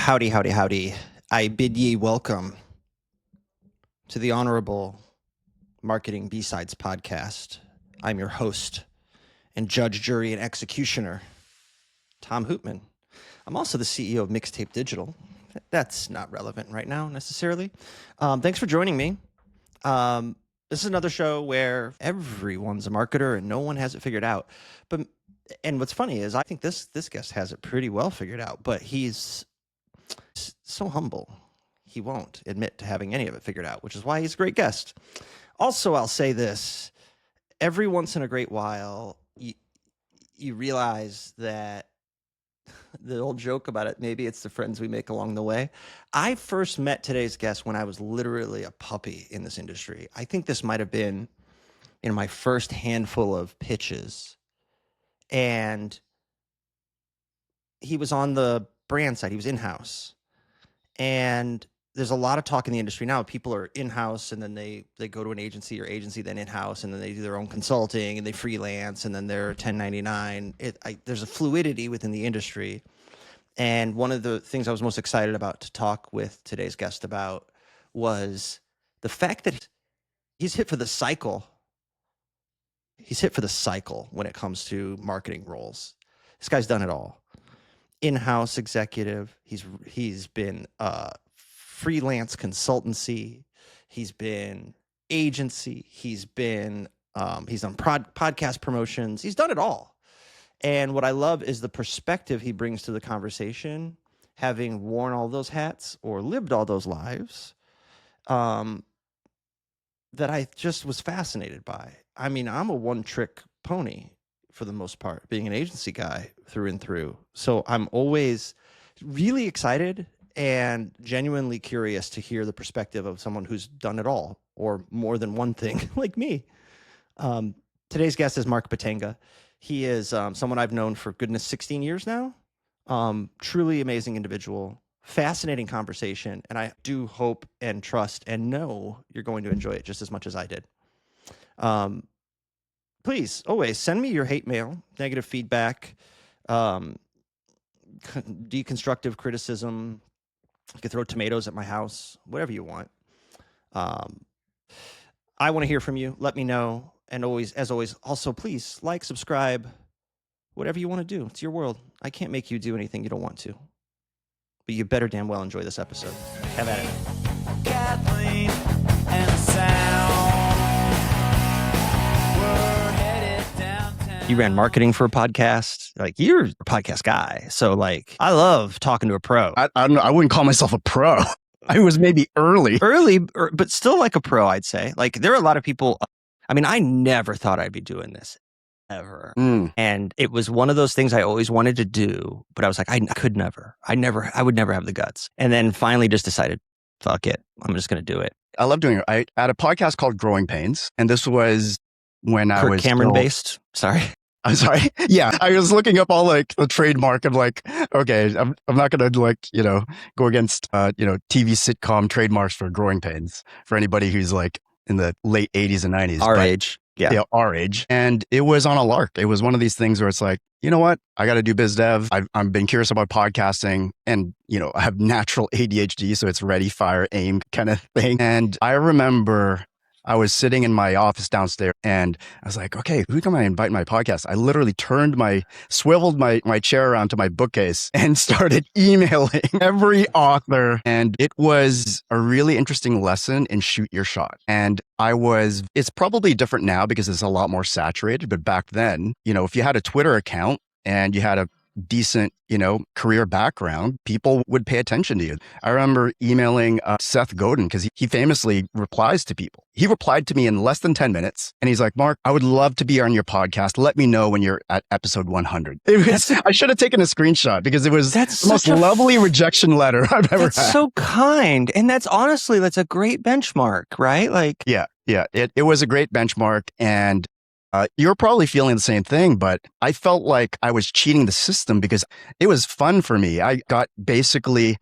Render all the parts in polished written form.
Howdy, howdy, howdy. I bid ye welcome to the Honorable Marketing B-Sides podcast. I'm your host and judge, jury, and executioner, Tom Hootman. I'm also the CEO of Mixtape Digital. That's not relevant right now necessarily. Thanks for joining me. This is another show where everyone's a marketer and no one has it figured out. And what's funny is I think this guest has it pretty well figured out, but he's so humble. He won't admit to having any of it figured out, which is why he's a great guest. Also, I'll say this. Every once in a great while, you realize that the old joke about it, maybe it's the friends we make along the way. I first met today's guest when I was literally a puppy in this industry. I think this might have been in my first handful of pitches. And he was on the brand side. He was in-house. And there's a lot of talk in the industry now. People are in-house and then they go to an agency or agency, then in-house, and then they do their own consulting and they freelance and then they're 1099. There's a fluidity within the industry. And one of the things I was most excited about to talk with today's guest about was the fact that he's hit for the cycle. He's hit for the cycle when it comes to marketing roles. This guy's done it all. In-house executive. He's been freelance consultancy. He's been agency. He's done podcast promotions. He's done it all. And what I love is the perspective he brings to the conversation, having worn all those hats or lived all those lives, that I just was fascinated by. I mean, I'm a one-trick pony for the most part, being an agency guy through and through. So I'm always really excited and genuinely curious to hear the perspective of someone who's done it all or more than one thing like me. Today's guest is Marc Bitanga. He is someone I've known for goodness 16 years now. Truly amazing individual, fascinating conversation. And I do hope and trust and know you're going to enjoy it just as much as I did. Please, always send me your hate mail, negative feedback, deconstructive criticism. You can throw tomatoes at my house, whatever you want. I want to hear from you. Let me know. And always, as always, also please like, subscribe, whatever you want to do. It's your world. I can't make you do anything you don't want to. But you better damn well enjoy this episode. Have at it. Kathleen and Sound. You ran marketing for a podcast. Like, you're a podcast guy. So, like, I love talking to a pro. I don't know. I wouldn't call myself a pro. I was maybe early, but still like a pro, I'd say. Like, there are a lot of people. I mean, I never thought I'd be doing this ever. And it was one of those things I always wanted to do, but I was like, I would never have the guts. And then finally just decided, fuck it. I'm just going to do it. I love doing it. I had a podcast called Growing Pains, and this was when I was Cameron based. Sorry. I'm sorry. Yeah. I was looking up all like the trademark and like, okay, I'm not going to like, go against, TV sitcom trademarks for Growing Pains for anybody who's like in the late 80s and 90s. Our age. Yeah. Our age. And it was on a lark. It was one of these things where it's like, you know what? I got to do biz dev. I've been curious about podcasting and, I have natural ADHD. So it's ready, fire, aim kind of thing. And I remember I was sitting in my office downstairs and I was like, okay, who can I invite in my podcast? I literally swiveled my chair around to my bookcase and started emailing every author. And it was a really interesting lesson in shoot your shot. And it's probably different now because it's a lot more saturated. But back then, if you had a Twitter account and you had a decent, career background, people would pay attention to you. I remember emailing Seth Godin because he famously replies to people. He replied to me in less than 10 minutes. And he's like, Mark, I would love to be on your podcast. Let me know when you're at episode 100. I should have taken a screenshot because it was the most lovely rejection letter I've ever had. That's so kind. And that's a great benchmark, right? Like, yeah. It was a great benchmark. And you're probably feeling the same thing, but I felt like I was cheating the system because it was fun for me. I got basically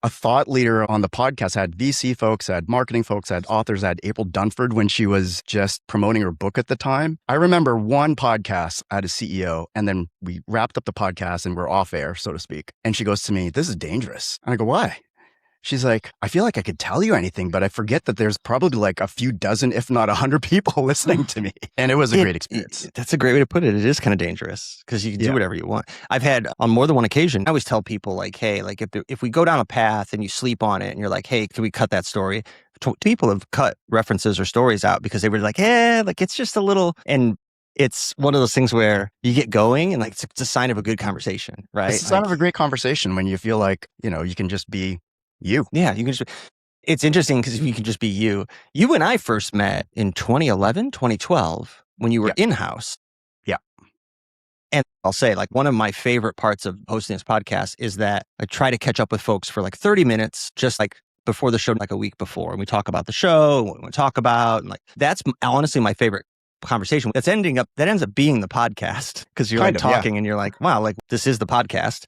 a thought leader on the podcast. I had VC folks, I had marketing folks, I had authors, I had April Dunford when she was just promoting her book at the time. I remember one podcast, I had a CEO, and then we wrapped up the podcast and we're off air, so to speak. And she goes to me, "This is dangerous." And I go, "Why?" She's like, "I feel like I could tell you anything, but I forget that there's probably like a few dozen, if not 100 people listening to me." And it was a great experience. That's a great way to put it. It is kind of dangerous because you can do whatever you want. I've had on more than one occasion, I always tell people like, hey, like if we go down a path and you sleep on it and you're like, hey, can we cut that story? People have cut references or stories out because they were like, like it's just a little, and it's one of those things where you get going and like, it's a sign of a good conversation, right? It's a sign of a great conversation when you feel like, you can just be you. Yeah, you can just, it's interesting because you can just be you. You and I first met in 2011, 2012 when you were in-house. Yeah. And I'll say like one of my favorite parts of hosting this podcast is that I try to catch up with folks for like 30 minutes, just like before the show, like a week before. And we talk about the show, what we want to talk about. And like, that's honestly my favorite conversation. That ends up being the podcast because you're like talking and you're like, wow, like this is the podcast.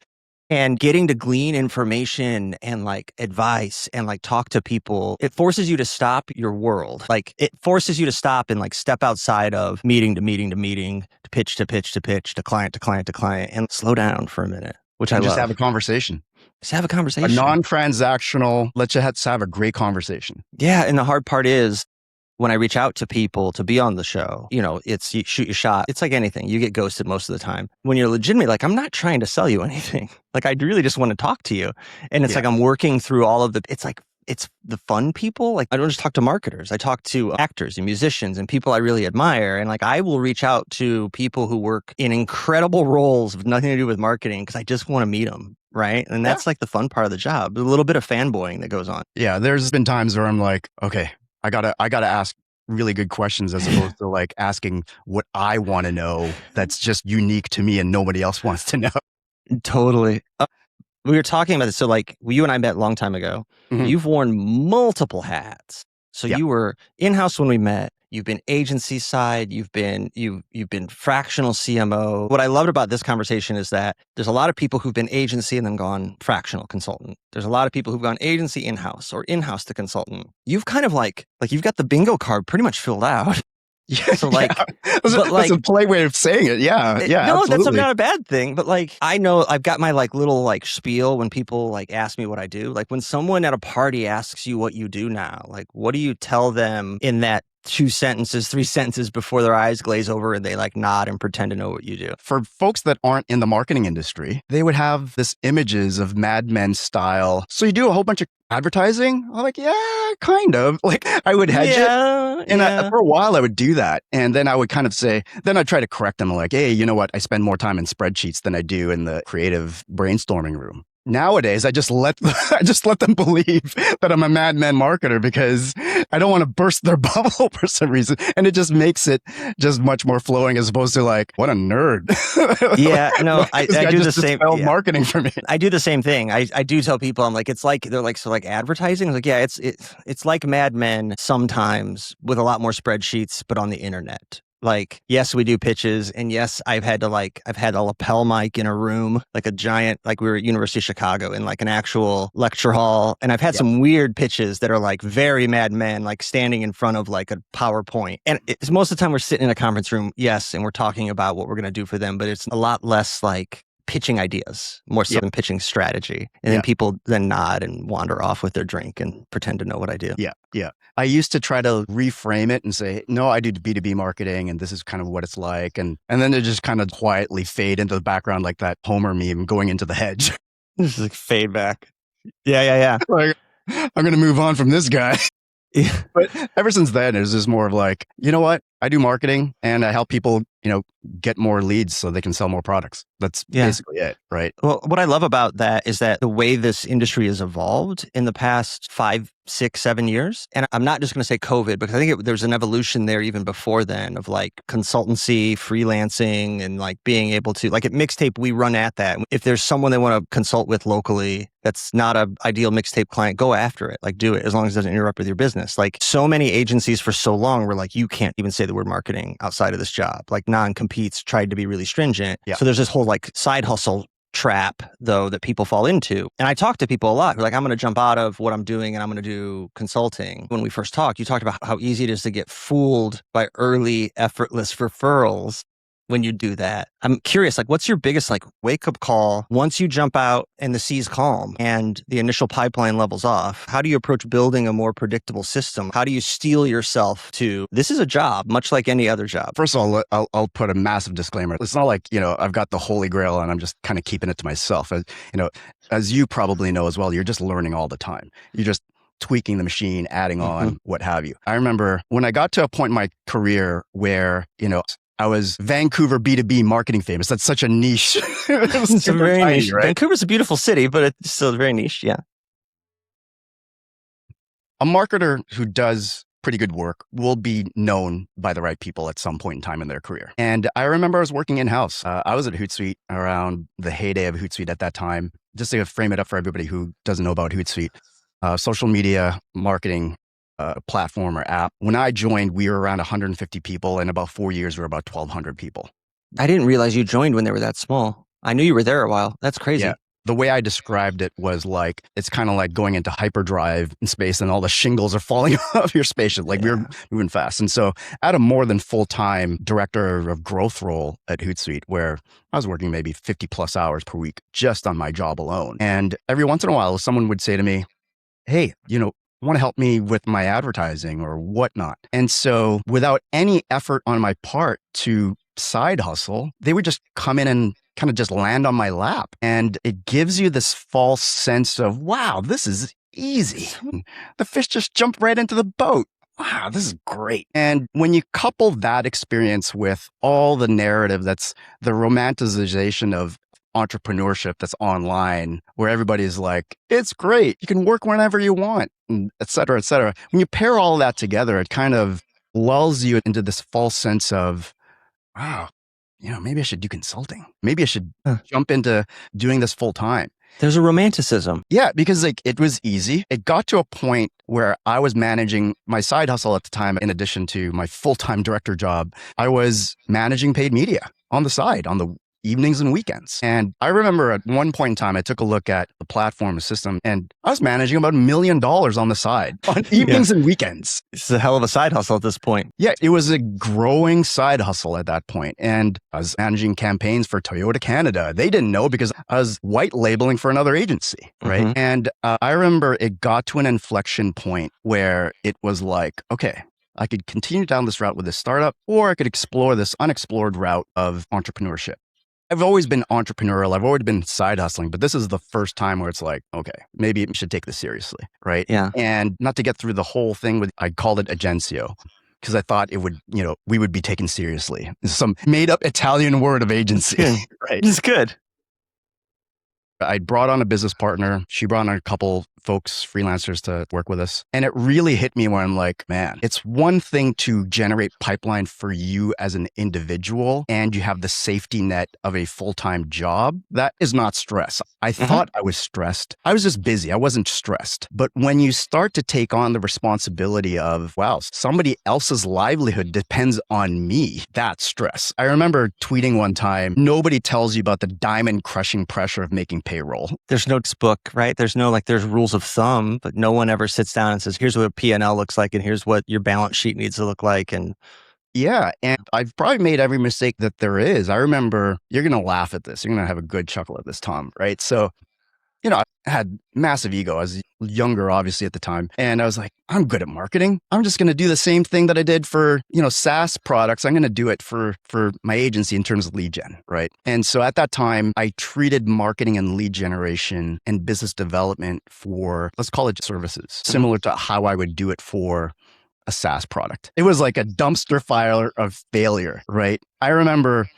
And getting to glean information and like advice and like talk to people, it forces you to stop your world. Like it forces you to stop and like step outside of meeting to meeting to meeting, to pitch to pitch to pitch, to client to client to client, and slow down for a minute, which I love. Just have a conversation. Just have a conversation. A non-transactional, let's just have a great conversation. Yeah. And the hard part is when I reach out to people to be on the show, it's you shoot your shot. It's like anything. You get ghosted most of the time. When you're legitimately like, I'm not trying to sell you anything. Like, I really just want to talk to you. And it's like, I'm working through all of it's like, it's the fun people. Like, I don't just talk to marketers. I talk to actors and musicians and people I really admire. And like, I will reach out to people who work in incredible roles with nothing to do with marketing because I just want to meet them. Right. And that's like the fun part of the job. A little bit of fanboying that goes on. Yeah. There's been times where I'm like, okay, I gotta ask really good questions as opposed to like asking what I want to know that's just unique to me and nobody else wants to know. Totally. We were talking about this. So like you and I met a long time ago. Mm-hmm. You've worn multiple hats. So you were in-house when we met. You've been agency side. You've been fractional CMO. What I loved about this conversation is that there's a lot of people who've been agency and then gone fractional consultant. There's a lot of people who've gone agency in-house or in-house to consultant. You've kind of like you've got the bingo card pretty much filled out. Yeah, so like, that's a polite way of saying it. Yeah, no, absolutely. That's not a bad thing. But like, I know I've got my like little like spiel when people like ask me what I do. Like when someone at a party asks you what you do now, like what do you tell them in that 2 sentences, 3 sentences before their eyes glaze over and they like nod and pretend to know what you do? For folks that aren't in the marketing industry, they would have this images of Mad Men style. So you do a whole bunch of advertising? I'm like, yeah, kind of. Like I would hedge it. And for a while I would do that. And then I would kind of say, then I'd try to correct them like, hey, you know what? I spend more time in spreadsheets than I do in the creative brainstorming room. Nowadays, I just let them believe that I'm a Mad Men marketer because I don't want to burst their bubble for some reason. And it just makes it just much more flowing as opposed to like, what a nerd. Yeah, no, I do the same. Marketing for me. I do the same thing. I do tell people, I'm like, they're like, so like advertising? I was like, yeah, it's like Mad Men sometimes with a lot more spreadsheets, but on the internet. Like, yes, we do pitches. And yes, I've had a lapel mic in a room, like a giant, like we were at University of Chicago in like an actual lecture hall. And I've had some weird pitches that are like very Mad Men, like standing in front of like a PowerPoint. And it's most of the time we're sitting in a conference room. Yes. And we're talking about what we're going to do for them, but it's a lot less like pitching ideas, more so than pitching strategy. And then people then nod and wander off with their drink and pretend to know what I do. Yeah. I used to try to reframe it and say, no, I do B2B marketing and this is kind of what it's like. And then they just kind of quietly fade into the background like that Homer meme going into the hedge. Just like fade back. Yeah. Like, I'm going to move on from this guy. Yeah. But ever since then, it's just more of like, you know what? I do marketing and I help people, get more leads so they can sell more products. That's basically it, right? Well, what I love about that is that the way this industry has evolved in the past 5, 6, 7 years, and I'm not just going to say COVID, because I think there's an evolution there even before then of like consultancy, freelancing, and like being able to, like at Mixtape, we run at that. If there's someone they want to consult with locally that's not an ideal Mixtape client, go after it. Like do it as long as it doesn't interrupt with your business. Like so many agencies for so long were like, you can't even say the word marketing outside of this job. Like non-competes tried to be really stringent. Yeah. So there's this whole like side hustle trap, though, that people fall into. And I talk to people a lot who are like, I'm going to jump out of what I'm doing and I'm going to do consulting. When we first talked, you talked about how easy it is to get fooled by early effortless referrals when you do that. I'm curious, like, what's your biggest wake up call once you jump out and the sea's calm and the initial pipeline levels off? How do you approach building a more predictable system? How do you steel yourself to, this is a job, much like any other job? First of all, I'll put a massive disclaimer. It's not like, I've got the holy grail and I'm just kind of keeping it to myself. As you probably know as well, you're just learning all the time. You're just tweaking the machine, adding on, what have you. I remember when I got to a point in my career where, I was Vancouver B2B marketing famous. That's such a niche. It's a very tiny, niche. right? Vancouver's a beautiful city, but it's still very niche. Yeah. A marketer who does pretty good work will be known by the right people at some point in time in their career. And I remember I was working in-house. I was at Hootsuite around the heyday of Hootsuite at that time. Just to frame it up for everybody who doesn't know about Hootsuite, social media marketing platform or app. When I joined, we were around 150 people. In about 4 years, we were about 1,200 people. I didn't realize you joined when they were that small. I knew you were there a while. That's crazy. Yeah. The way I described it was like, it's kind of like going into hyperdrive in space and all the shingles are falling off your spaceship. Like we were moving fast. And so I had a more than full-time director of growth role at Hootsuite where I was working maybe 50 plus hours per week just on my job alone. And every once in a while, someone would say to me, hey, want to help me with my advertising or whatnot. And so without any effort on my part to side hustle, they would just come in and kind of just land on my lap. And it gives you this false sense of, wow, this is easy. The fish just jumped right into the boat. Wow, this is great. And when you couple that experience with all the narrative that's the romanticization of entrepreneurship that's online, where everybody's like, it's great, you can work whenever you want, and et cetera, et cetera. When you pair all that together, it kind of lulls you into this false sense of, wow, maybe I should do consulting. Maybe I should jump into doing this full time. There's a romanticism. Yeah, because it was easy. It got to a point where I was managing my side hustle at the time, in addition to my full-time director job. I was managing paid media on the side, on the evenings and weekends. And I remember at one point in time, I took a look at the platform system and I was managing about $1 million on the side on evenings and weekends. It's a hell of a side hustle at this point. Yeah, it was a growing side hustle at that point. And I was managing campaigns for Toyota Canada. They didn't know because I was white labeling for another agency, right? And I remember it got to an inflection point where it was like, okay, I could continue down this route with this startup, or I could explore this unexplored route of entrepreneurship. I've always been entrepreneurial. I've always been side hustling, but this is the first time where it's like, okay, maybe I should take this seriously, right? Yeah. And not to get through the whole thing with, I called it agenzio because I thought it would, we would be taken seriously. Some made up Italian word of agency, right? It's good. I brought on a business partner. She brought on a couple folks, freelancers to work with us. And it really hit me where I'm like, man, it's one thing to generate pipeline for you as an individual and you have the safety net of a full-time job. That is not stress. I thought I was stressed. I was just busy. I wasn't stressed. But when you start to take on the responsibility of, wow, somebody else's livelihood depends on me, that's stress. I remember tweeting one time, nobody tells you about the diamond crushing pressure of making payroll. There's no book, right? There's no there's rules of thumb, but no one ever sits down and says, here's what a P&L looks like and here's what your balance sheet needs to look like. And yeah, and I've probably made every mistake that there is. I remember, you're going to laugh at this. You're going to have a good chuckle at this, Tom, right? So, I had massive ego. I was younger, obviously, at the time. And I was like, I'm good at marketing. I'm just going to do the same thing that I did for, SaaS products. I'm going to do it for my agency in terms of lead gen, right? And so at that time, I treated marketing and lead generation and business development for, let's call it services, similar to how I would do it for a SaaS product. It was like a dumpster fire of failure, right? I remember,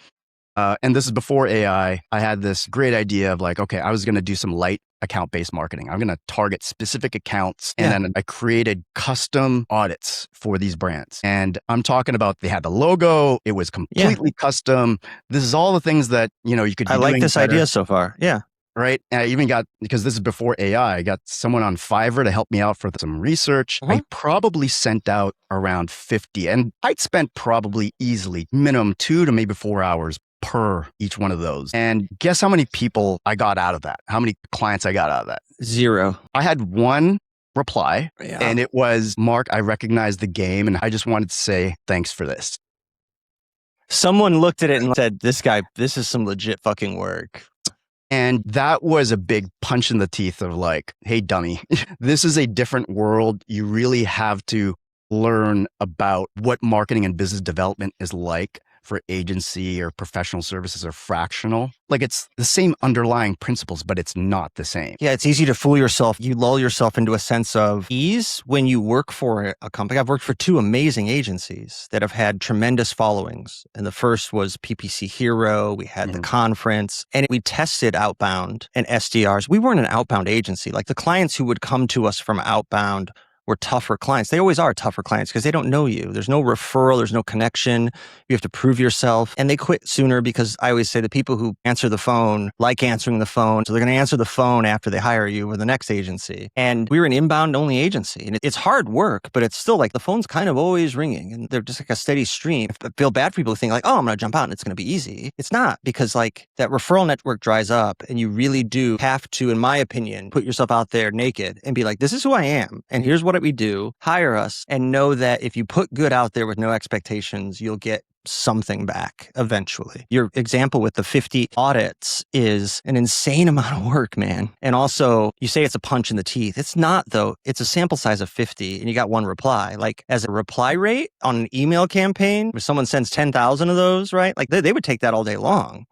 and this is before AI, I had this great idea of like, okay, I was going to do some light account-based marketing. I'm going to target specific accounts. And then I created custom audits for these brands. And I'm talking about, they had the logo. It was completely custom. This is all the things that, you could be I like doing this better. idea so far. Yeah. Right. And I even got, because this is before AI, I got someone on Fiverr to help me out for some research. I probably sent out around 50, and I'd spent probably easily minimum 2 to maybe 4 hours per each one of those. And guess how many people I got out of that? How many clients I got out of that? 0. I had one reply, Yeah. and it was, Mark, I recognize the game, and I just wanted to say thanks for this. Someone looked at it and said, this is some legit fucking work. And that was a big punch in the teeth of like, hey, dummy, this is a different world. You really have to learn about what marketing and business development is like for agency or professional services or fractional. Like, it's the same underlying principles, but it's not the same. Yeah, it's easy to fool yourself. You lull yourself into a sense of ease when you work for a company. I've worked for 2 amazing agencies that have had tremendous followings. And the first was PPC Hero. We had the conference, and we tested outbound and SDRs. We weren't an outbound agency. Like, the clients who would come to us from outbound were tougher clients. They always are tougher clients because they don't know you. There's no referral. There's no connection. You have to prove yourself. And they quit sooner because I always say the people who answer the phone like answering the phone. So they're going to answer the phone after they hire you with the next agency. And we were an inbound only agency. And it's hard work, but it's still like the phone's kind of always ringing and they're just like a steady stream. I feel bad for people who think like, oh, I'm going to jump out and it's going to be easy. It's not, because like that referral network dries up and you really do have to, in my opinion, put yourself out there naked and be like, this is who I am. And here's what we do, hire us, and know that if you put good out there with no expectations, you'll get something back eventually. Your example with the 50 audits is an insane amount of work, man. And also, you say it's a punch in the teeth. It's not, though. It's a sample size of 50 and you got one reply. Like, as a reply rate on an email campaign, if someone sends 10,000 of those, right? Like, they would take that all day long.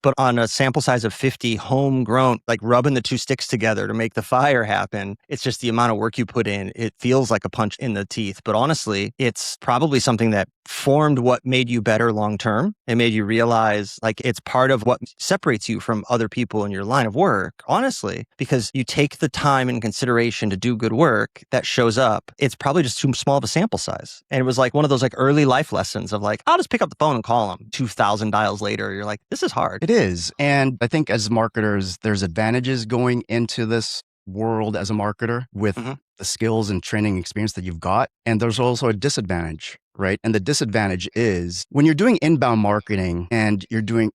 But on a sample size of 50 homegrown, like rubbing the 2 sticks together to make the fire happen, it's just the amount of work you put in. It feels like a punch in the teeth. But honestly, it's probably something that formed what made you better long term. It made you realize like it's part of what separates you from other people in your line of work, honestly, because you take the time and consideration to do good work that shows up. It's probably just too small of a sample size. And it was like one of those like early life lessons of like, I'll just pick up the phone and call them. 2,000 dials later, you're like, this is hard. It is. And I think as marketers, there's advantages going into this world as a marketer with the skills and training experience that you've got. And there's also a disadvantage, right? And the disadvantage is when you're doing inbound marketing and you're doing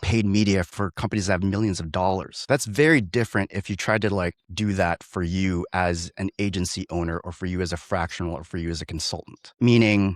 paid media for companies that have millions of dollars. That's very different if you tried to like do that for you as an agency owner or for you as a fractional or for you as a consultant. Meaning,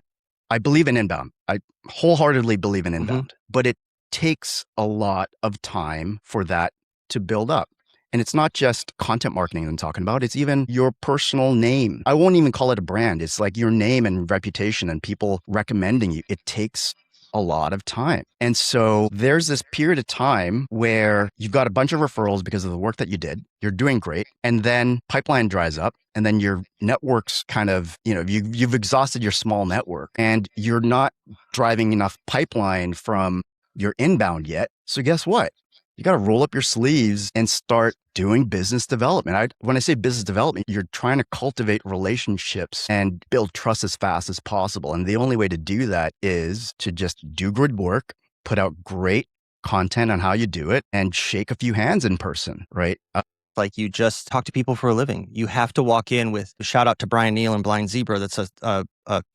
I believe in inbound. I wholeheartedly believe in inbound, but it takes a lot of time for that to build up. And it's not just content marketing I'm talking about. It's even your personal name. I won't even call it a brand. It's like your name and reputation and people recommending you. It takes a lot of time. And so there's this period of time where you've got a bunch of referrals because of the work that you did. You're doing great. And then pipeline dries up and then your network's kind of, you've exhausted your small network and you're not driving enough pipeline from your inbound yet. So guess what? You got to roll up your sleeves and start doing business development. When I say business development, you're trying to cultivate relationships and build trust as fast as possible. And the only way to do that is to just do good work, put out great content on how you do it, and shake a few hands in person, right? Like you just talk to people for a living. You have to walk in with a shout out to Brian Neal and Blind Zebra. That's a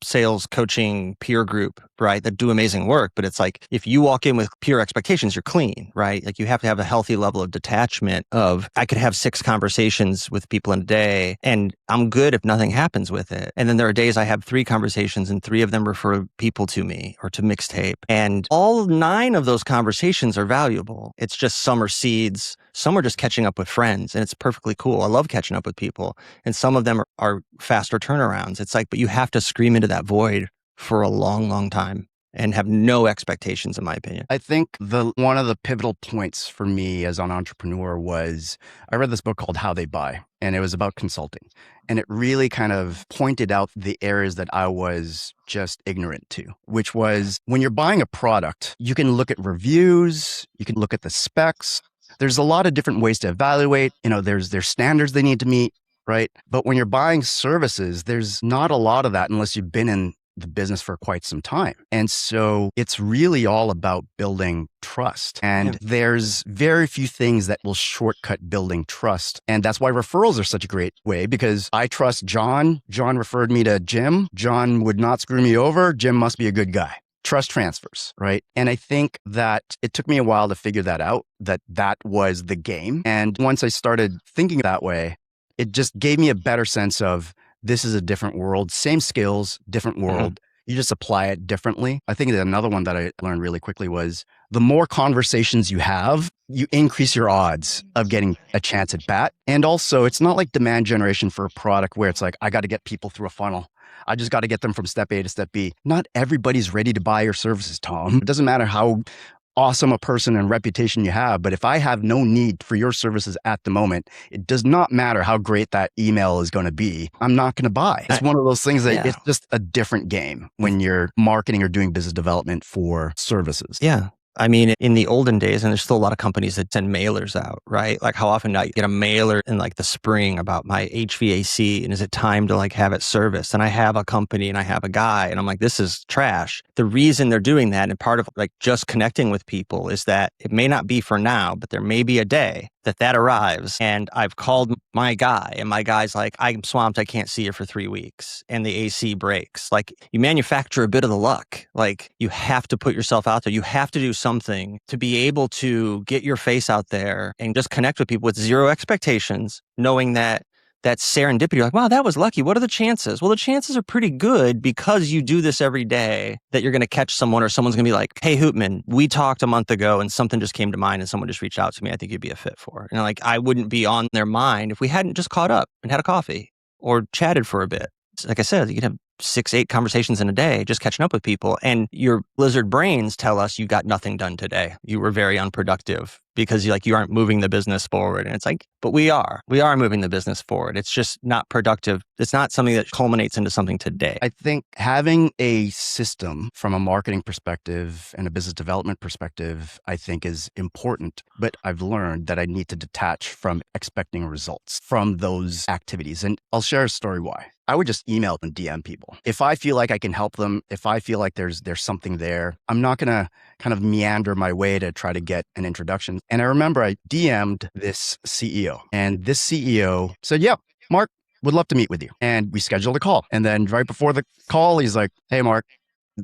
sales coaching peer group, right? That do amazing work. But it's like, if you walk in with pure expectations, you're clean, right? Like you have to have a healthy level of detachment of, I could have 6 conversations with people in a day and I'm good if nothing happens with it. And then there are days I have 3 conversations and 3 of them refer people to me or to Mixtape. And all 9 of those conversations are valuable. It's just some are seeds. Some are just catching up with friends and it's perfectly cool. I love catching up with people. And some of them are faster turnarounds. It's like, but you have to scream into that void for a long, long time and have no expectations, in my opinion. I think one of the pivotal points for me as an entrepreneur was I read this book called How They Buy, and it was about consulting. And it really kind of pointed out the areas that I was just ignorant to, which was when you're buying a product, you can look at reviews, you can look at the specs. There's a lot of different ways to evaluate. There's standards they need to meet, right? But when you're buying services, there's not a lot of that unless you've been in the business for quite some time. And so it's really all about building trust. And there's very few things that will shortcut building trust. And that's why referrals are such a great way, because I trust John. John referred me to Jim. John would not screw me over. Jim must be a good guy. trust transfers, right? And I think that it took me a while to figure that out, that was the game. And once I started thinking that way, it just gave me a better sense of this is a different world, same skills, different world. You just apply it differently. I think that another one that I learned really quickly was the more conversations you have, you increase your odds of getting a chance at bat. And also, it's not like demand generation for a product where it's like, I got to get people through a funnel. I just got to get them from step A to step B. Not everybody's ready to buy your services, Tom. It doesn't matter how awesome a person and reputation you have, but if I have no need for your services at the moment, it does not matter how great that email is going to be. I'm not going to buy. It's one of those things that it's just a different game when you're marketing or doing business development for services. Yeah. I mean, in the olden days, and there's still a lot of companies that send mailers out, right? Like how often I get a mailer in like the spring about my HVAC and is it time to like have it serviced? And I have a company and I have a guy and I'm like, this is trash. The reason they're doing that and part of like just connecting with people is that it may not be for now, but there may be a day that arrives and I've called my guy and my guy's like, I'm swamped. I can't see you for 3 weeks and the AC breaks. Like you manufacture a bit of the luck. Like you have to put yourself out there. You have to do something to be able to get your face out there and just connect with people with zero expectations, knowing that serendipity. You're like, wow, that was lucky. What are the chances? Well, the chances are pretty good because you do this every day that you're going to catch someone or someone's going to be like, hey, Hootman, we talked a month ago and something just came to mind and someone just reached out to me. I think you'd be a fit for. And like, I wouldn't be on their mind if we hadn't just caught up and had a coffee or chatted for a bit. Like I said, you could have 6-8 conversations in a day, just catching up with people. And your lizard brains tell us you got nothing done today. You were very unproductive because you aren't moving the business forward. And it's like, but we are moving the business forward. It's just not productive. It's not something that culminates into something today. I think having a system from a marketing perspective and a business development perspective, I think is important. But I've learned that I need to detach from expecting results from those activities. And I'll share a story why. I would just email and DM people. If I feel like I can help them, if I feel like there's something there, I'm not going to kind of meander my way to try to get an introduction. And I remember I DM'd this CEO and this CEO said, yeah, Mark, would love to meet with you. And we scheduled a call. And then right before the call, he's like, hey, Mark,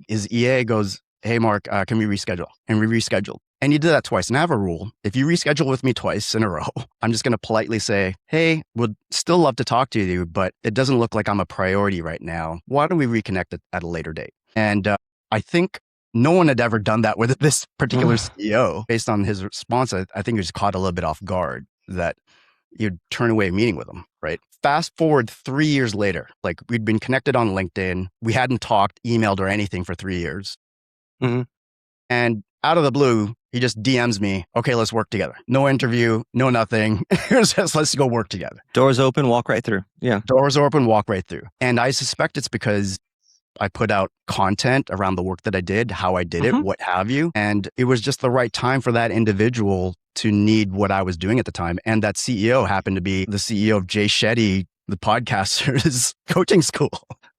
his EA goes, hey, Mark, can we reschedule? And we rescheduled. And you did that twice. And I have a rule. If you reschedule with me twice in a row, I'm just going to politely say, hey, would still love to talk to you, but it doesn't look like I'm a priority right now. Why don't we reconnect at a later date? And I think no one had ever done that with this particular CEO. Based on his response, I think he was caught a little bit off guard that you'd turn away a meeting with him, right? Fast forward 3 years later, like we'd been connected on LinkedIn. We hadn't talked, emailed, or anything for 3 years. And out of the blue, he just DMs me, okay, let's work together. No interview, no nothing. Just let's go work together. Doors open, walk right through. Yeah. Doors open, walk right through. And I suspect it's because I put out content around the work that I did, how I did it, what have you. And it was just the right time for that individual to need what I was doing at the time. And that CEO happened to be the CEO of Jay Shetty, the podcaster's coaching school.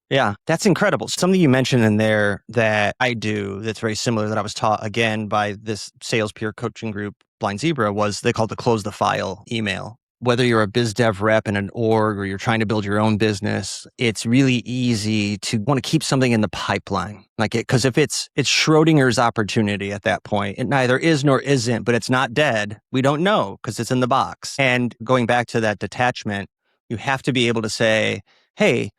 Yeah, that's incredible. Something you mentioned in there that I do that's very similar that I was taught again by this sales peer coaching group, Blind Zebra, was they called the close the file email. Whether you're a biz dev rep in an org or you're trying to build your own business, it's really easy to want to keep something in the pipeline. Because if it's Schrodinger's opportunity at that point, it neither is nor isn't, but it's not dead. We don't know because it's in the box. And going back to that detachment, you have to be able to say, hey,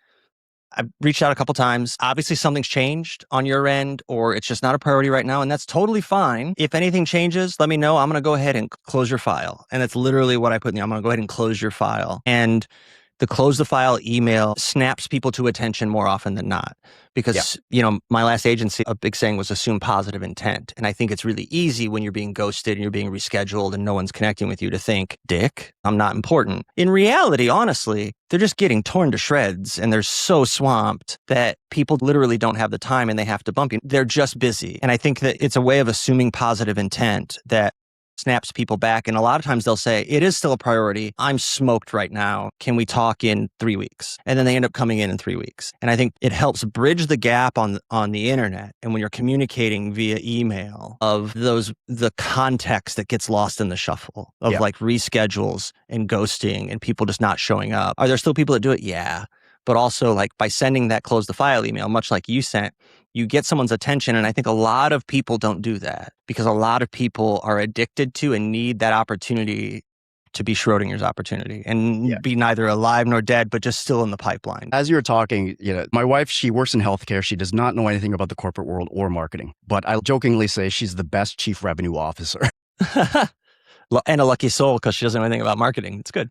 I've reached out a couple times. Obviously, something's changed on your end, or it's just not a priority right now, and that's totally fine. If anything changes, let me know. I'm going to go ahead and close your file. And that's literally what I put in there. I'm going to go ahead and close your file. And the close the file email snaps people to attention more often than not. Because, my last agency, a big saying was assume positive intent. And I think it's really easy when you're being ghosted and you're being rescheduled and no one's connecting with you to think, dick, I'm not important. In reality, honestly, they're just getting torn to shreds and they're so swamped that people literally don't have the time and they have to bump you. They're just busy. And I think that it's a way of assuming positive intent that snaps people back. And a lot of times they'll say, it is still a priority. I'm smoked right now. Can we talk in 3 weeks? And then they end up coming in 3 weeks. And I think it helps bridge the gap on the internet. And when you're communicating via email of the context that gets lost in the shuffle of like reschedules and ghosting and people just not showing up. Are there still people that do it? Yeah. But also like by sending that close the file email, much like you sent, you get someone's attention. And I think a lot of people don't do that because a lot of people are addicted to and need that opportunity to be Schrodinger's opportunity and be neither alive nor dead, but just still in the pipeline. As you were talking, my wife, she works in healthcare. She does not know anything about the corporate world or marketing, but I jokingly say she's the best chief revenue officer. And a lucky soul because she doesn't know anything about marketing. It's good.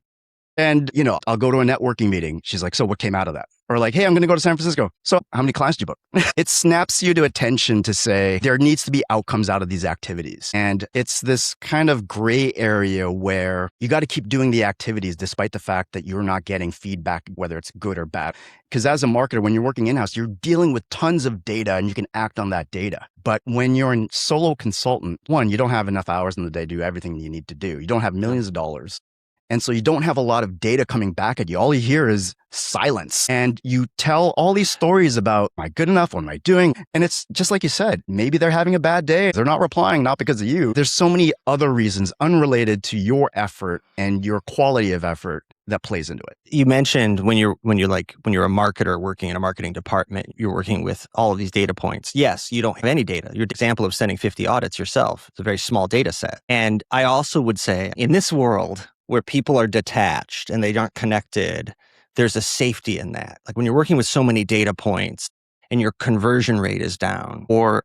And, I'll go to a networking meeting. She's like, so what came out of that? Or like, hey, I'm going to go to San Francisco. So how many clients do you book? It snaps you to attention to say there needs to be outcomes out of these activities. And it's this kind of gray area where you got to keep doing the activities despite the fact that you're not getting feedback, whether it's good or bad. Because as a marketer, when you're working in-house, you're dealing with tons of data and you can act on that data. But when you're a solo consultant, one, you don't have enough hours in the day to do everything you need to do. You don't have millions of dollars. And so you don't have a lot of data coming back at you. All you hear is silence. And you tell all these stories about, am I good enough? What am I doing? And it's just like you said, maybe they're having a bad day. They're not replying, not because of you. There's so many other reasons unrelated to your effort and your quality of effort that plays into it. You mentioned when you're a marketer working in a marketing department, you're working with all of these data points. Yes, you don't have any data. Your example of sending 50 audits yourself, it's a very small data set. And I also would say in this world where people are detached and they aren't connected, there's a safety in that. Like when you're working with so many data points and your conversion rate is down or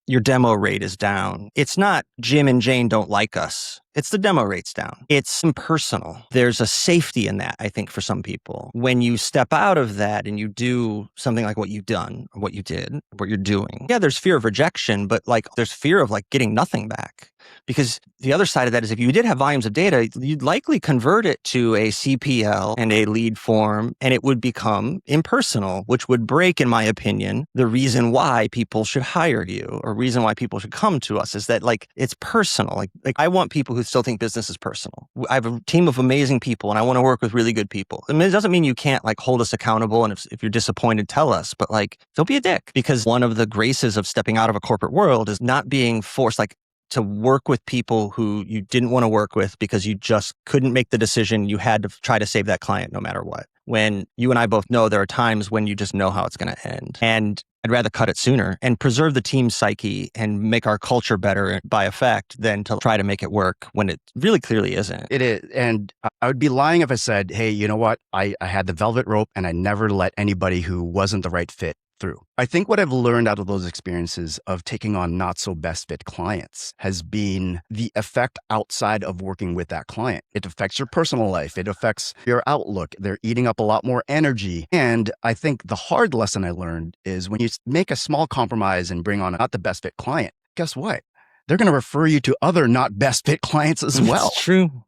your demo rate is down, it's not Jim and Jane don't like us. It's the demo rate's down. It's impersonal. There's a safety in that, I think, for some people. When you step out of that and you do something like what you've done, or what you did, what you're doing, yeah, there's fear of rejection, but like there's fear of like getting nothing back. Because the other side of that is if you did have volumes of data, you'd likely convert it to a CPL and a lead form, and it would become impersonal, which would break, in my opinion, the reason why people should hire you or reason why people should come to us is that like it's personal. Like I want people who still think business is personal. I have a team of amazing people and I want to work with really good people. I mean, it doesn't mean you can't like hold us accountable. And if you're disappointed, tell us, but like, don't be a dick, because one of the graces of stepping out of a corporate world is not being forced, like to work with people who you didn't want to work with because you just couldn't make the decision. You had to try to save that client no matter what. When you and I both know there are times when you just know how it's going to end. And I'd rather cut it sooner and preserve the team's psyche and make our culture better by effect than to try to make it work when it really clearly isn't. It is. And I would be lying if I said, hey, you know what? I had the velvet rope and I never let anybody who wasn't the right fit through. I think what I've learned out of those experiences of taking on not so best fit clients has been the effect outside of working with that client. It affects your personal life. It affects your outlook. They're eating up a lot more energy. And I think the hard lesson I learned is when you make a small compromise and bring on not the best fit client, guess what? They're going to refer you to other not best fit clients as well. That's true.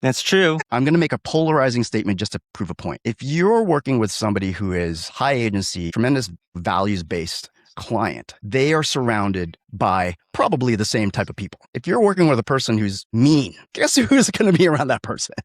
That's true. I'm going to make a polarizing statement just to prove a point. If you're working with somebody who is high agency, tremendous values-based client, they are surrounded by probably the same type of people. If you're working with a person who's mean, guess who's going to be around that person?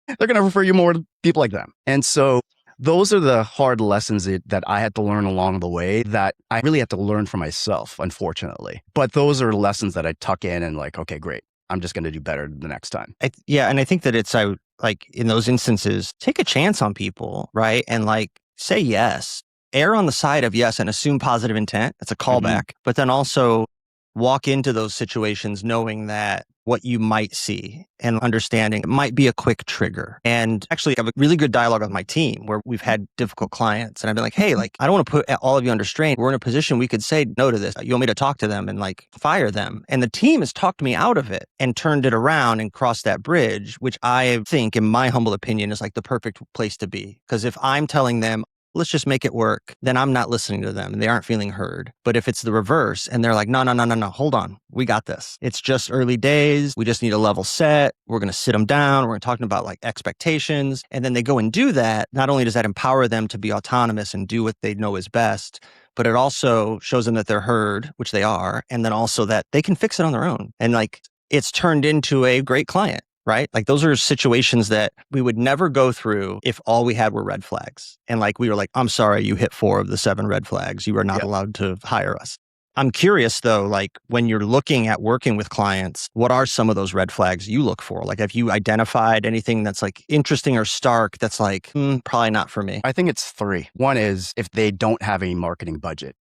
They're going to refer you more to people like them. And so those are the hard lessons that I had to learn along the way that I really had to learn for myself, unfortunately. But those are lessons that I tuck in and like, okay, great. I'm just going to do better the next time. And I think that it's like in those instances, take a chance on people, right? And like say yes, err on the side of yes and assume positive intent. It's a callback, but then also walk into those situations knowing that what you might see and understanding it might be a quick trigger. And actually, I have a really good dialogue with my team where we've had difficult clients. And I've been like, hey, like, I don't want to put all of you under strain. We're in a position we could say no to this. You want me to talk to them and like fire them. And the team has talked me out of it and turned it around and crossed that bridge, which I think, in my humble opinion, is like the perfect place to be. Because if I'm telling them, let's just make it work, then I'm not listening to them and they aren't feeling heard. But if it's the reverse and they're like, no, hold on. We got this. It's just early days. We just need a level set. We're going to sit them down. We're talking about like expectations. And then they go and do that. Not only does that empower them to be autonomous and do what they know is best, but it also shows them that they're heard, which they are. And then also that they can fix it on their own. And like, it's turned into a great client. Right? Like those are situations that we would never go through if all we had were red flags. And like, we were like, I'm sorry, you hit 4 of the 7 red flags. You are not allowed to hire us. I'm curious though, like when you're looking at working with clients, what are some of those red flags you look for? Like, have you identified anything that's like interesting or stark that's like, probably not for me? I think it's 3. One is if they don't have a marketing budget.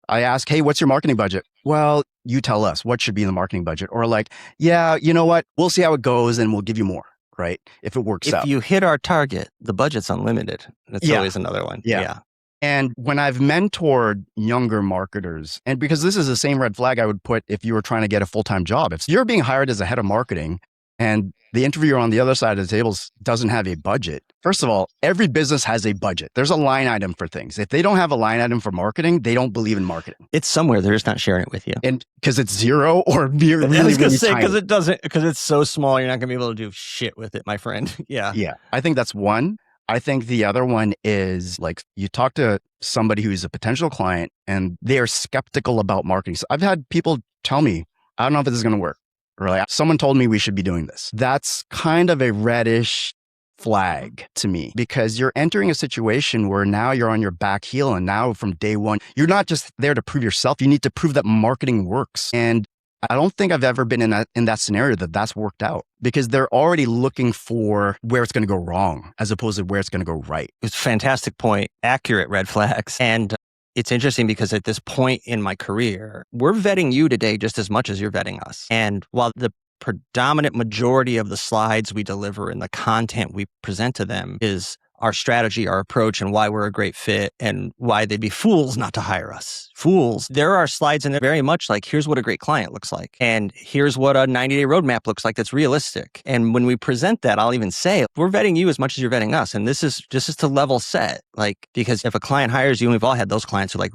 I ask, hey, what's your marketing budget? Well, you tell us what should be in the marketing budget. Or like, yeah, you know what? We'll see how it goes and we'll give you more, right? If it works out. If you hit our target, the budget's unlimited. That's always another one. Yeah. And when I've mentored younger marketers, and because this is the same red flag I would put if you were trying to get a full-time job, if you're being hired as a head of marketing and the interviewer on the other side of the table doesn't have a budget. First of all, every business has a budget. There's a line item for things. If they don't have a line item for marketing, they don't believe in marketing. It's somewhere. They're just not sharing it with you. And because it's zero or really, really, I was going to say, tiny. because it's so small, you're not going to be able to do shit with it, my friend. Yeah. Yeah. I think that's one. I think the other one is like you talk to somebody who's a potential client and they are skeptical about marketing. So I've had people tell me, I don't know if this is going to work. Or like, someone told me we should be doing this. That's kind of a reddish flag to me because you're entering a situation where now you're on your back heel. And now from day one, you're not just there to prove yourself. You need to prove that marketing works. And I don't think I've ever been in that scenario that's worked out because they're already looking for where it's going to go wrong as opposed to where it's going to go right. It's a fantastic point. Accurate red flags. And it's interesting because at this point in my career, we're vetting you today just as much as you're vetting us. And while the predominant majority of the slides we deliver and the content we present to them is our strategy, our approach, and why we're a great fit and why they'd be fools not to hire us. Fools. There are slides in there very much like, here's what a great client looks like. And here's what a 90-day roadmap looks like that's realistic. And when we present that, I'll even say, we're vetting you as much as you're vetting us. And this is to level set. Like, because if a client hires you, and we've all had those clients who like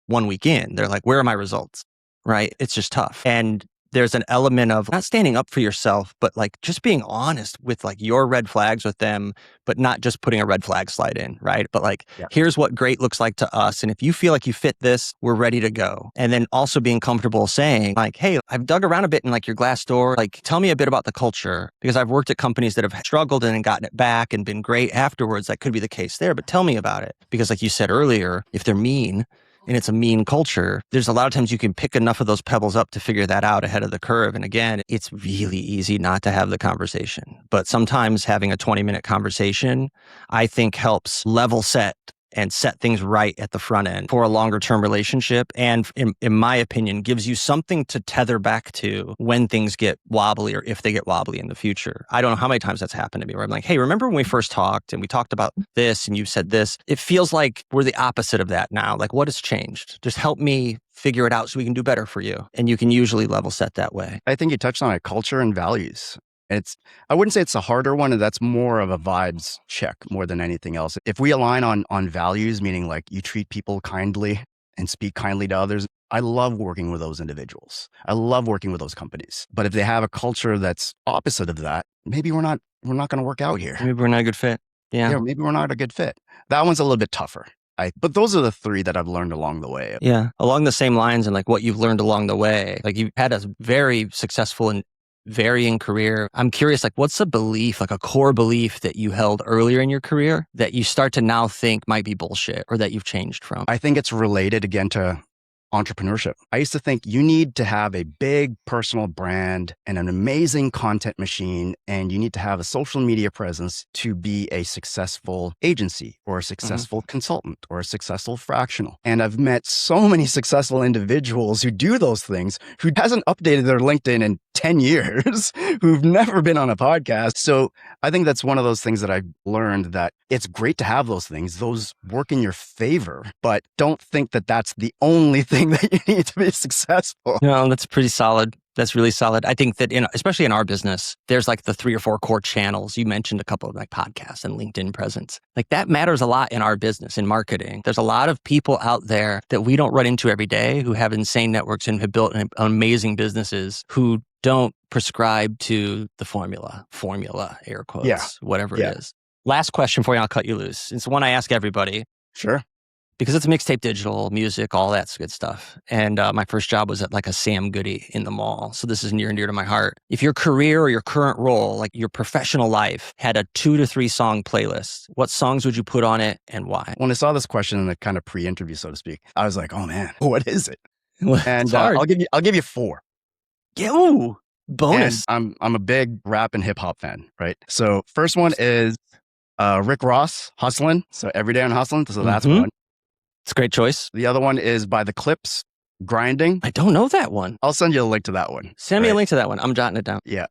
one week in, they're like, where are my results? Right? It's just tough. And there's an element of not standing up for yourself, but like just being honest with like your red flags with them, but not just putting a red flag slide in, right? But like, here's what great looks like to us. And if you feel like you fit this, we're ready to go. And then also being comfortable saying like, hey, I've dug around a bit in like your Glassdoor, like tell me a bit about the culture because I've worked at companies that have struggled and gotten it back and been great afterwards. That could be the case there, but tell me about it. Because like you said earlier, if they're mean, and it's a mean culture, there's a lot of times you can pick enough of those pebbles up to figure that out ahead of the curve. And again, it's really easy not to have the conversation. But sometimes having a 20-minute conversation, I think helps level set and set things right at the front end for a longer term relationship. And in my opinion, gives you something to tether back to when things get wobbly or if they get wobbly in the future. I don't know how many times that's happened to me where I'm like, hey, remember when we first talked and we talked about this and you said this? It feels like we're the opposite of that now. Like what has changed? Just help me figure it out so we can do better for you. And you can usually level set that way. I think you touched on it, culture and values. I wouldn't say it's a harder one, and that's more of a vibes check more than anything else. If we align on values, meaning like you treat people kindly and speak kindly to others, I love working with those individuals. I love working with those companies. But if they have a culture that's opposite of that, maybe we're not going to work out here. Maybe we're not a good fit. Yeah. Maybe we're not a good fit. That one's a little bit tougher. But those are the three that I've learned along the way. Yeah. Along the same lines and like what you've learned along the way, like you've had a very successful and varying career. I'm curious, like what's a belief, like a core belief that you held earlier in your career that you start to now think might be bullshit or that you've changed from? I think it's related again to entrepreneurship. I used to think you need to have a big personal brand and an amazing content machine, and you need to have a social media presence to be a successful agency or a successful consultant or a successful fractional. And I've met so many successful individuals who do those things, who hasn't updated their LinkedIn in 10 years, who've never been on a podcast. So I think that's one of those things that I've learned, that it's great to have those things. Those work in your favor, but don't think that that's the only thing that you need to be successful. No, that's pretty solid. That's really solid. I think that especially in our business, there's like the 3 or 4 core channels. You mentioned a couple of like podcasts and LinkedIn presence. Like that matters a lot in our business, in marketing. There's a lot of people out there that we don't run into every day who have insane networks and have built amazing businesses who don't prescribe to the formula, air quotes, whatever it is. Last question for you, I'll cut you loose. It's one I ask everybody. Sure. Because it's mixtape digital, music, all that good stuff. And my first job was at like a Sam Goody in the mall. So this is near and dear to my heart. If your career or your current role, like your professional life, had a 2 to 3 song playlist, what songs would you put on it and why? When I saw this question in the kind of pre-interview, so to speak, I was like, oh man, what is it? Well, and I'll give you 4. Yeah, ooh, bonus. And I'm a big rap and hip hop fan, right? So first one is Rick Ross, Hustlin'. So Every Day I'm Hustlin'. So that's one. It's a great choice. The other one is by the Clipse, Grinding. I don't know that one. I'll send you a link to that one. Send me a link to that one. I'm jotting it down. Yeah.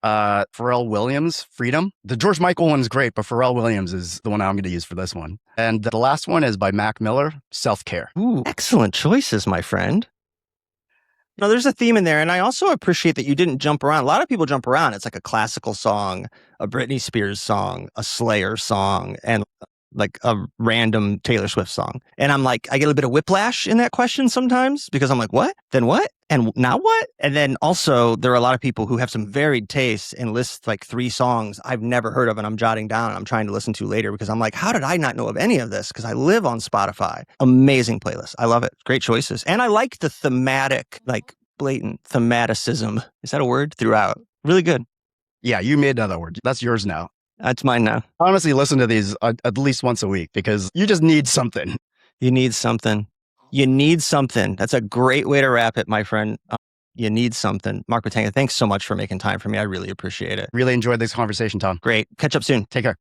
Pharrell Williams, Freedom. The George Michael one's great, but Pharrell Williams is the one I'm going to use for this one. And the last one is by Mac Miller, Self-Care. Ooh, excellent choices, my friend. You know, there's a theme in there, and I also appreciate that you didn't jump around. A lot of people jump around. It's like a classical song, a Britney Spears song, a Slayer song, and like a random Taylor Swift song. And I'm like, I get a bit of whiplash in that question sometimes because I'm like, what? Then what? And now what? And then also there are a lot of people who have some varied tastes and list like 3 songs I've never heard of and I'm jotting down and I'm trying to listen to later because I'm like, how did I not know of any of this? Because I live on Spotify. Amazing playlist. I love it. Great choices. And I like the thematic, like blatant thematicism. Is that a word? Throughout. Really good. Yeah, you made another word. That's yours now. That's mine now. Honestly, listen to these at least once a week because you just need something. You need something. You need something. That's a great way to wrap it, my friend. You need something. Marc Bitanga, thanks so much for making time for me. I really appreciate it. Really enjoyed this conversation, Tom. Great. Catch up soon. Take care.